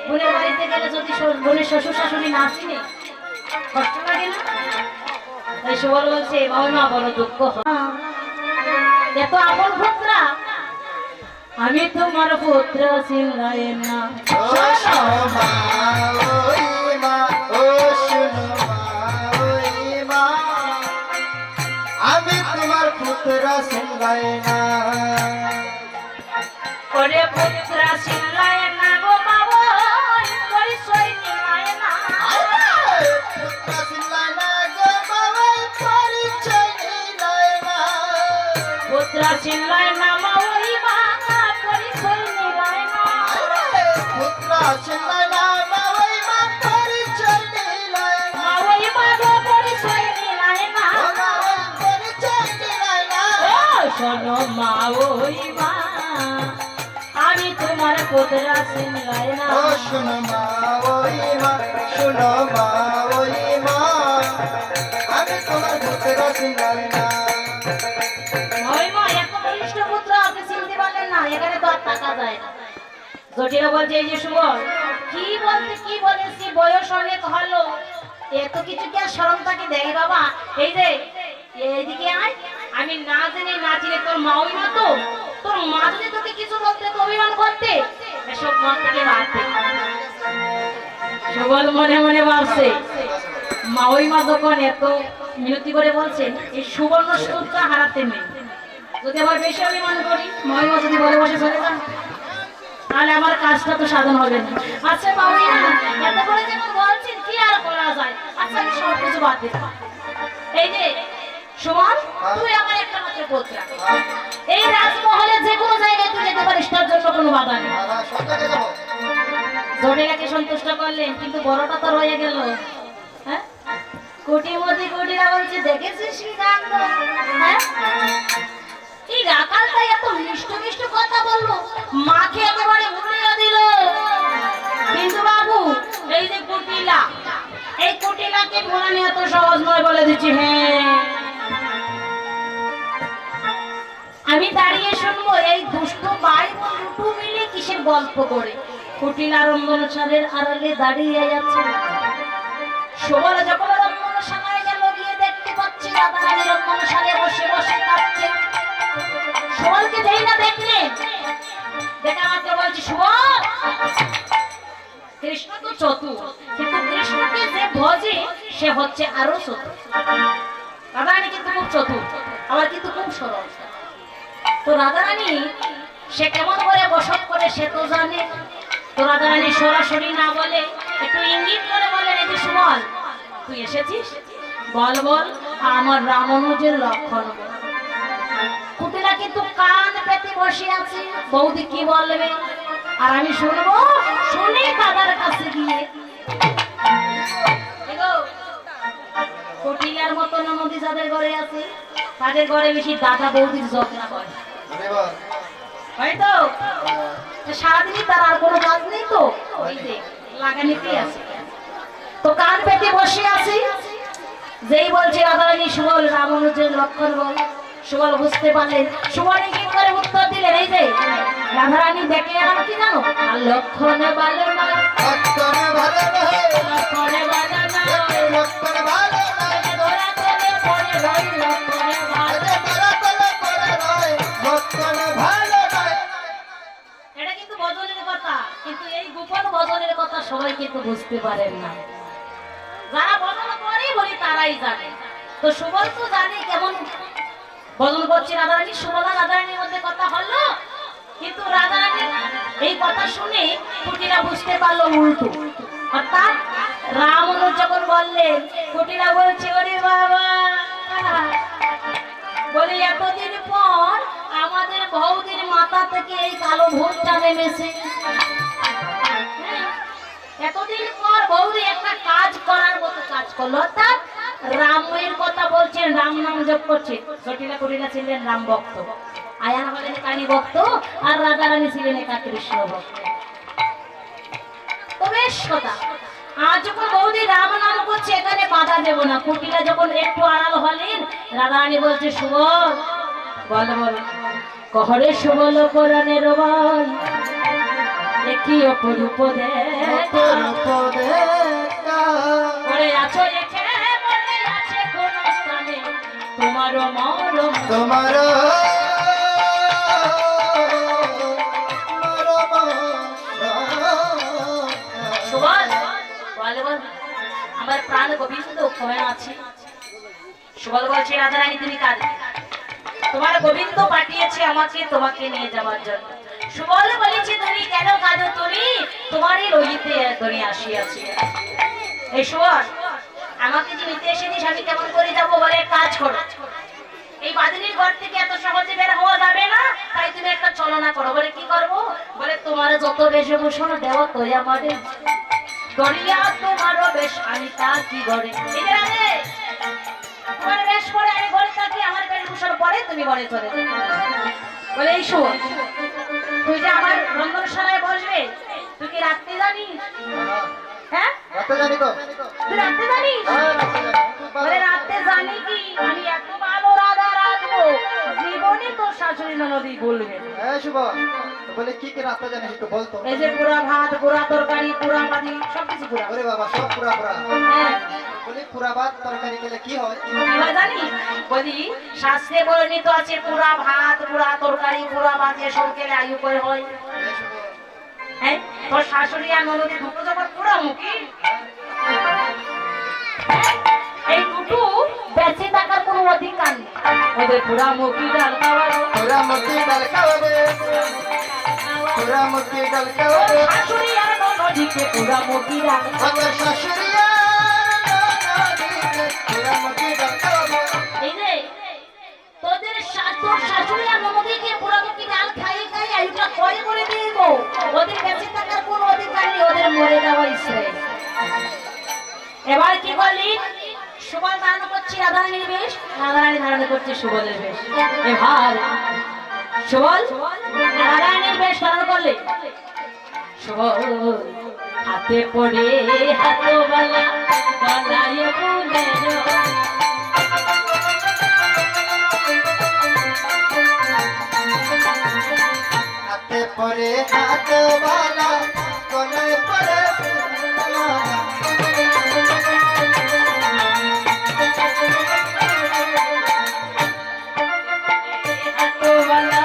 বোনের বাড়িতে গেলে যদি বোনের শ্বশুর শাশুড়ি না চিনে কষ্ট লাগে না? তাই সুবল বলছে মামিমা বড় দুঃখ এত আপন পুত্রা আমি তোমার পুত্র চিনলাই না। আমি তোমার পুত্র চিনলাই না। ওরে পুত্র চিনলাই না গো বাবা পরিচয় নিলাই না। পুত্র চিনলাই না গো বাবা পরিচয় নিলাই না। পুত্র চিনলাই না মামিমা পরিচয় নিলাই না। পুত্র চিনলাই না মামিমা পরিচয় নিলাই না। মামিমা গো পরিচয় নিলাই না। পরিচয় নিলাই না। ও শোনো মামিমা আমি তোমার পুত্র চিনলাই না। ও শোনো মা ওই মা, শোনো মা ওই মা, আমি তোমার পুত্র চিনলাই না। মামিমা এত বলিষ্ঠ পুত্র আপনি চিনতে পারলেন না? এখানে তো আর টাকা যায় না। জটিলা বলছে এই যে সুবল কি বলতে কি বলেছি বয়স অনেক হলো এত কিছু কি আর শরম তাকে দেয় বাবা? এই যে এইদিকে আয় আমি না জেনে না চিনে তোর মামিমা তো তোর মা যদি তোকে কিছু বলতে তো অভিমান করতে এসব মন থেকে বাড়তে। সুবল মনে মনে ভাবছে মামিমা যখন এত মিনতি করে বলছেন এই সুবর্ণ সুযোগটা হারাতে নেই। যদি আবার বেশি অভিমান করি মামিমা যদি বলে বসে চলে যান তাহলে আমার কাজটা তো সাধন হবে না। আচ্ছা মামিমা এত করে যেমন বলছেন কি আর করা যায়? আচ্ছা আমি সব কিছু বাদ দিতে এই যে সুমন তুই আমার একটা মাত্র পুত্র এই রাজমহলে যে কোনো জায়গায় তুই যেতে পারিস তার জন্য কোনো বাধা নেই। জটিলাকে সন্তুষ্ট করলেন কিন্তু বড়টা তো রয়ে গেল। হ্যাঁ কোটিমতি কোটিরা বলছে দেখেছিস কি কাণ্ড? হ্যাঁ এই রাখালটা এত মিষ্ট মিষ্ট কথা বললো মাকে একেবারে উড়িয়ে দিল। কিন্তু বাবু এই যে কুটিলা এই কুটিলাকে ভোলানো এত সহজ নয় বলে দিচ্ছি। হ্যাঁ আমি দাঁড়িয়ে শুনবো এই দুষ্ট ভাই দুটো মিলে কিসের গল্প করে কুটিলা রঙ্গনসারের আড়ালে দাঁড়িয়ে যাচ্ছে। সুবল যখন রঙ্গনশালায় গেল গিয়ে দেখতে পাচ্ছি রাধারানী রঙ্গনশালে বসে বসে কাঁদছে। সুবলকে যেই না দেখলেন দেখা মাত্র বলছি সুবল কৃষ্ণ তো চতুর কিন্তু কৃষ্ণকে যে ভজে সে হচ্ছে আরো চতুর। রাধারানী কিন্তু খুব চতুর আবার কিন্তু খুব সরল। তো রাধারানী সে কেমন করে বসত করে সে তো জানে। তো রাধারানী সরাসরি না বলে একটু ইঙ্গিত করে বলেন এই যে সুবল তুই এসেছিস বল বল আমার রামানুজের লক্ষণ বল। কুটিলা কিন্তু কান পেতে বসে আছে বৌদি কি বলবে আর আমি শুনবো শুনে দাদার কাছে গিয়ে কুটিলার মতো ননদি যাদের ঘরে আছে তাদের ঘরে বেশি দাদা বৌদির যত্ন করে হয়তো সারাদিনই তার আর কোনো কাজ নেই তো ওই যে লাগানিতেই আছে। তো কান পেতে বসে আছে যেই বলছে রাধারানী সুবল রামানুজের লক্ষণ বল। সুবল বুঝতে পারলেন সুবল কি করে উত্তর দিলেন এই যে রাধারানী দেখে আর কি জানো আর লক্ষণে ভালো না লক্ষণে ভালো নয়, লক্ষণে ভালো না লক্ষণে ভালো নয়, ধরা চলে পড়ে রই লক্ষণে ভালো। ধরা তলে পড়ে রয়, লক্ষণে ভালো নয়। এটা কিন্তু ভজনের কথা কিন্তু এই গোপন ভজনের কথা সবাই কিন্তু বুঝতে পারেন না। যারা ভজন করে বলি তারাই জানে। তো সুবল তো জানে কেমন ভজন করছে রাধারানী। সুবল আর রাধারানীর মধ্যে কথা হলো কিন্তু রাধারানী এই কথা শুনে কুটিলা বুঝতে পারলো উল্টো। অর্থাৎ রামানুজ যখন বললেন কুটিলা বলছে ওরে বাবা বলে এতদিন পর আমাদের বৌদির মাথা থেকে এই কালো ভূতটা নেমেছে। এতদিন পর বৌদি একটা কাজ করার মতো কাজ করলো অর্থাৎ রামের কথা বলছেন রাম নাম জপ করছে। জটিলা কুটিলা ছিলেন রাম ভক্ত আয়ানা বলেন কালী ভক্ত আর রাধারানী ছিলেন একা কৃষ্ণ ভক্ত। তো বেশ কথা আজ যখন বৌদি রাম নাম করছে এখানে বাধা দেব না। কুটিলা যখন একটু আড়াল হলেন রাধারানী বলছে সুবল বল বল কহরে সুবল কোরআনের বল কি অপরূপ দেখা অপরূপ দেখা পড়ে আছো রেখে মনে আছে কোন স্থানে তোমারও মরম তোমার সুবল বলে বল আমার প্রাণ গোবিন্দ কোথায় আছে সুবল বলছে রাধারানী তুমি কাঁদো তোমার গোবিন্দ পাঠিয়েছে আমাকে তোমাকে নিয়ে যাওয়ার জন্য সুবল বলেছে তুমি কেন কাঁদো তুমি তোমারই রহিতে ধরে আসিয়াছি এই সুবল আমাকে যে নিতে এসেছিস আমি কেমন করে যাবো বলে এক কাজ করো এই বাদিনীর ঘর থেকে এত সহজে বের হওয়া যাবে না তাই তুমি একটা চলনা করো বলে কি করবো বলে তোমার যত বেশভূষণ দেওয়া তোই আমাদের গড়িয়া তোমারও বেশ আমি তা কি গড়ে এই যে রাধে, তোমার বেশ পরে আমি গড়ে থাকি আমার বেশভূষণ পরে তুমি গড়ে চলে যাও। বলে এই শোন তুই যে আমার রন্ধনশালায় বসবে তুই কি রাখতে জানিস হ্যাঁ রাতে জানি তো তুই রাখতে জানিস বলে রাখতে জানি কি আমি এত ভালো রাধা রাখবো জীবনে তোর শাশুড়ি ননদি বলবে হ্যাঁ শুভ বলে কি কি রাতে জানিস একটু বলতো এই যে পুরা ভাত পুরা তরকারি পুরা ভাজি সবকিছু পুরা ওরে বাবা সব পুরা পুরা হ্যাঁ বলি পুরা ভাত তরকারি খেলে কি হয় এবার জানি বলি শাস্ত্রে বর্ণিত আছে পুরা ভাত পুরা তরকারি পুরা ভাজি সব খেলে আয়ু করে হয় হ্যাঁ তোর শাশুড়ি আর ননদি দুটো যখন পুরা মুখী এই দুটো বেঁচে থাকার কোনো অধিকার নেই ওদের পুরা মুখী ডাল খাওয়ার পুরা মুখি ডাল খাওয়াবে পুরা মুখি ডাল খাওয়াবে শাশুড়ি আর ননদিকে পুরা মুখী ডাল আমার শাশুড়িয়া পুরা মুখি ডাল খাওয়াবে এই যে তোদের তোর শাশুড়ি আর ননদিকে পুরা মুখী ডাল খাইয়ে খাইয়ে আয়ুটা করে দিয়ে গো ওদের বেঁচে থাকার কোনো অধিকার নেই ওদের মরে যাওয়া ইচ্ছে এবার কি করলি সুবল ধারণ করছি রাধারানীর বেশ রাধারানী ধারণ করছে সুবলের বেশ এবার সুবল রাধারানীর বেশ ধারণ করলে সুবল হাতে পড়ে হাতওয়ালা গলায় ফুলের হাতে পরে হাতওয়ালা গলায় পরে হাতওয়ালা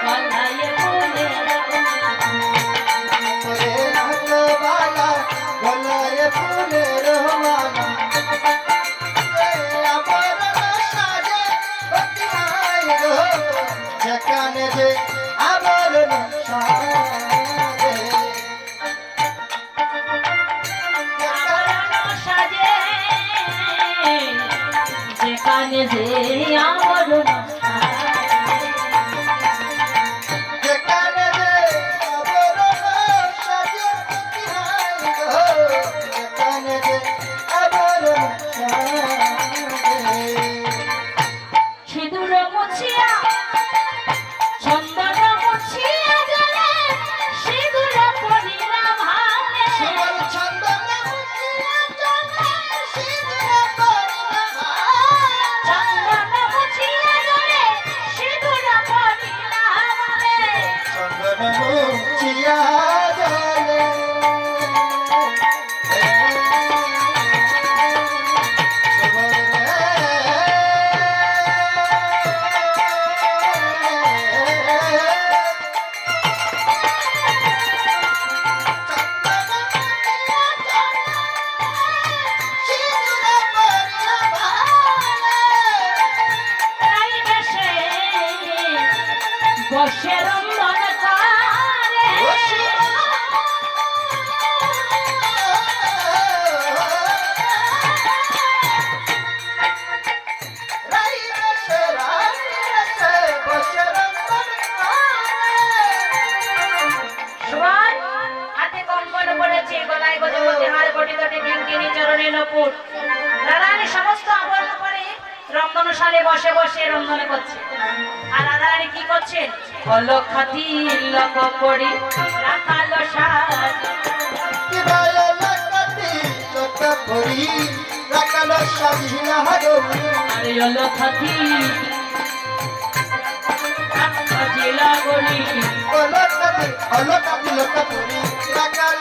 গলায় ফুলের পরে হাতওয়ালা গলায় ফুলের মালা আমার সাজে বতিয়াই গো যেখানে যে আমার সাজে সাজে যেখানে যে আমার যেখানে যে আমার সাজে বতিয়াই গো যেখানে যে আমার সাজে সিঁদুর মুছিয়া চন্দন মুছিয়া গেলে সিঁদুর পরিলা ভালে সুবল চন্দন মুছিয়া চলে সিঁদুর পরিলা চন্দন মুছিয়া গেলে সিঁদুর পরিলা ভালে চন্দন মুছিয়া জলে তাই বেশে বসে রন্ধন করে সুবল হাতে কঙ্কন পড়েছে গলায় গজপতি হার গঠিত কিঙ্কিণী চরণে নপুর রাধারানী সমস্ত আবরণ পরে রন্ধনশালে বসে বসে রন্ধন করছে আর রাধারানী কি করছেন অলক্ষাতি লক করি রাখালো সাজ আরে অলক্ষাতি জিলা গলি অলকা দিলকা পুরি রাখাল